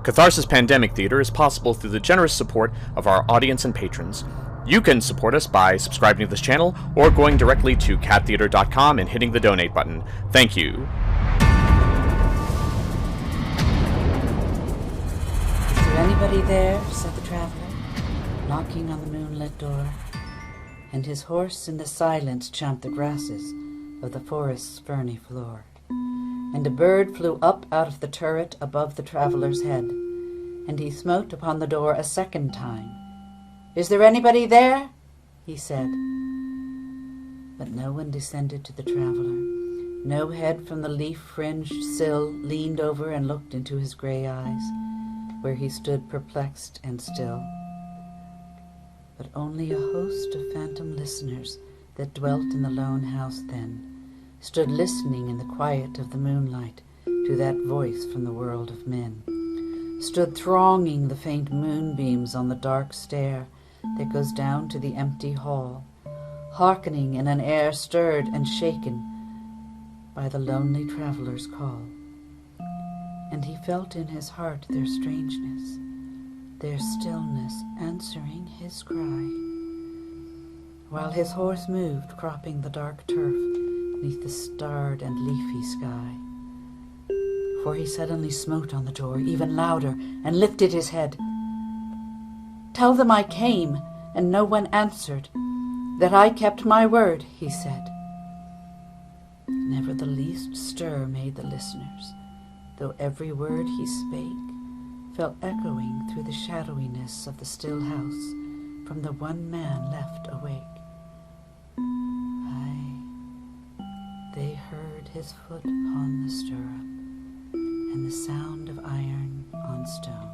CATharsis Pandemic Theater is possible through the generous support of our audience and patrons. You can support us by subscribing to this channel or going directly to cattheater.com and hitting the donate button. Thank you. Is there anybody there? Said the traveler, knocking on the moonlit door. And his horse in the silence champed the grasses of the forest's ferny floor. And a bird flew up out of the turret above the traveler's head, and he smote upon the door a second time. "Is there anybody there?" he said. But no one descended to the traveler. No head from the leaf-fringed sill leaned over and looked into his gray eyes, where he stood perplexed and still. But only a host of phantom listeners that dwelt in the lone house then stood listening in the quiet of the moonlight to that voice from the world of men, stood thronging the faint moonbeams on the dark stair that goes down to the empty hall, hearkening in an air stirred and shaken by the lonely traveler's call. And he felt in his heart their strangeness, their stillness answering his cry, while his horse moved, cropping the dark turf beneath the starred and leafy sky. For he suddenly smote on the door even louder and lifted his head. "Tell them I came, and no one answered, that I kept my word," he said. Never the least stir made the listeners, though every word he spake fell echoing through the shadowiness of the still house from the one man left awake. They heard his foot upon the stirrup, and the sound of iron on stone,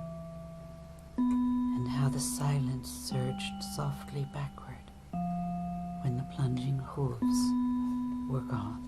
and how the silence surged softly backward when the plunging hooves were gone.